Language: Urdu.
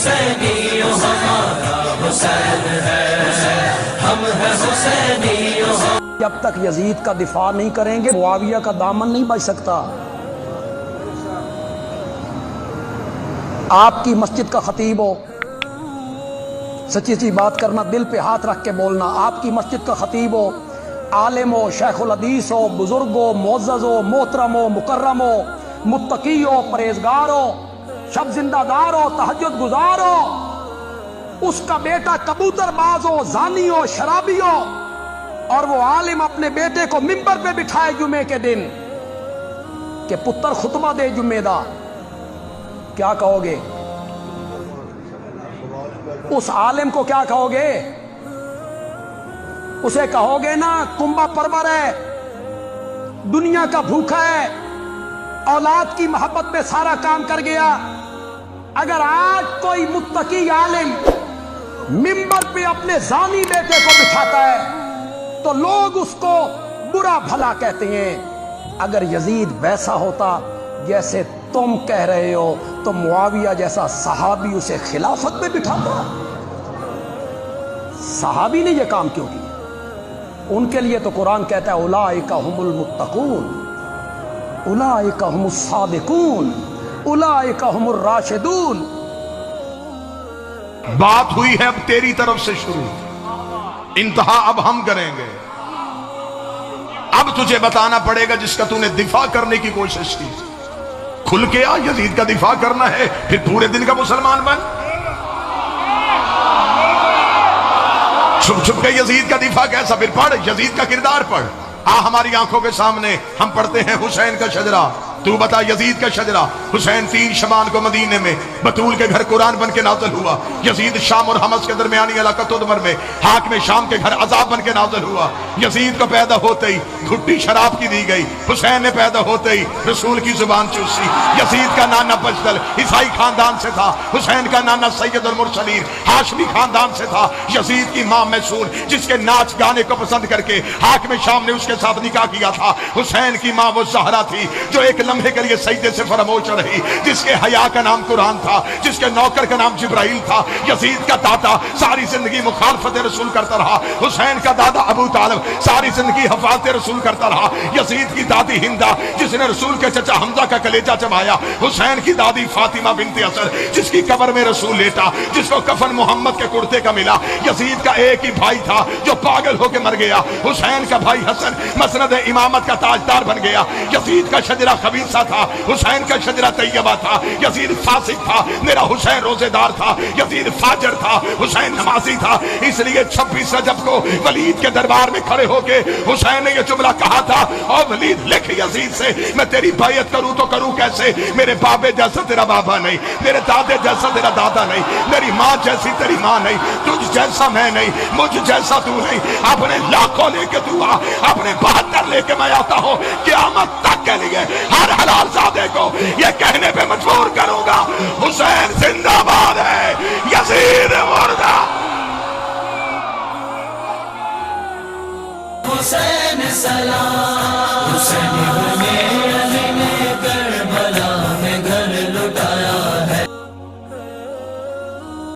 حسینیوں ہمارا حسین ہے، ہم ہیں حسینیوں. جب تک یزید کا دفاع نہیں کریں گے معاویہ کا دامن نہیں بچ سکتا. آپ کی مسجد کا خطیب ہو، سچی سی بات کرنا، دل پہ ہاتھ رکھ کے بولنا. آپ کی مسجد کا خطیب ہو، عالم ہو، شیخ الحدیث ہو، بزرگ ہو، معزز ہو، محترم ہو، مکرم ہو، متقی ہو، پرہیزگار ہو، شب زندہ دار ہو، تہجد گزار ہو، اس کا بیٹا کبوتر باز ہو، زانی ہو، شرابی ہو، اور وہ عالم اپنے بیٹے کو ممبر پہ بٹھائے جمعے کے دن کہ پتر خطبہ دے جمعے دا، کیا کہو گے؟ اس عالم کو کیا کہو گے؟ اسے کہو گے نا کنبہ پرور ہے، دنیا کا بھوکا ہے، اولاد کی محبت میں سارا کام کر گیا. اگر آج کوئی متقی عالم ممبر پہ اپنے زانی بیٹے کو بٹھاتا ہے تو لوگ اس کو برا بھلا کہتے ہیں. اگر یزید ویسا ہوتا جیسے تم کہہ رہے ہو تو معاویہ جیسا صحابی اسے خلافت میں بٹھاتا. صحابی نے یہ کام کیوں کیا؟ ان کے لیے تو قرآن کہتا ہے اولئک هم المتقون، اولئک هم الصادقون، اولئک هم الراشدون. بات ہوئی ہے اب تیری طرف سے شروع، انتہا اب ہم کریں گے. اب تجھے بتانا پڑے گا جس کا تو نے دفاع کرنے کی کوشش کی. کھل کے آ، یزید کا دفاع کرنا ہے پھر پورے دن کا مسلمان بن. چھپ چھپ کے یزید کا دفاع کیسا؟ پھر پڑھ یزید کا کردار پڑھ. ہماری آنکھوں کے سامنے ہم پڑھتے ہیں حسین کا شجرہ. تو بتا یزید کا شجرہ. حسین 3 شبان کو مدینے میں بطول کے گھر قرآن بن کے نازل ہوا. یزید شام اور حمص کے درمیانی علاقہ تدمر میں حاکم شام کے گھر عذاب بن کے نازل ہوا. یزید کو پیدا ہوتے ہی گھٹی شراب کی دی گئی. حسین نے پیدا ہوتے ہی رسول کی زبان چوسی. یزید کا نانا بجدل عیسائی خاندان سے تھا. حسین کا نانا سید المرسلین ہاشمی خاندان سے تھا. یزید کی ماں میسون جس کے ناچ گانے کو پسند کر کے حاکم شام نے اس کے ساتھ نکاح کیا تھا. حسین کی ماں وہ زہرا تھی جو ایک لمحے کے لیے سجدے سے فراموش رہی، جس کے حیا کا نام قرآن تھا، جس کے نوکر کا نام جبرائیل تھا. یزید کا دادا ساری زندگی مخالفت رسول کرتا رہا. حسین کا دادا ابو طالب ساری زندگی حفاظت رسول کرتا رہا. یزید کی دادی ہندا جس نے رسول کے چچا حمزہ کا کلیجہ چبایا. حسین کی دادی فاطمہ بنت اسد جس کی قبر میں رسول لیٹا، جس کو کفن محمد کے کرتے کا ملا. یزید کا ایک ہی بھائی تھا جو پاگل ہو کے مر گیا. حسین کا بھائی حسن مسند امامت کا تاجدار بن گیا. یزید کا شجرہ خبیثہ تھا، حسین کا شجرہ طیبہ تھا. یزید فاسق تھا، میرا حسین روزے دار تھا. یزید فاجر تھا، حسین نمازی تھا. اس لیے 26 رجب کو ولید کے دربار میں کھڑے ہو کے حسین نے یہ جملہ کہا تھا، اور ولید لکھ یزید سے میں تیری بیعت کروں تو کروں کیسے؟ میرے بابے جیسا تیرا بابا نہیں، میرے دادے جیسا تیرا دادا نہیں، میری ماں جیسی تیری ماں نہیں، تجھ جیسا میں نہیں، مجھ جیسا تو نہیں. اپنے لاکھوں لے کے تو آ، اپنے 72 لے کے میں آتا ہوں. قیامت تک کے لیے ہر حلال زادے کو یہ کہنے پہ مجبور کروں گا حسین زندہ باد ہے، یزید مردہ. حسین سلام، حسین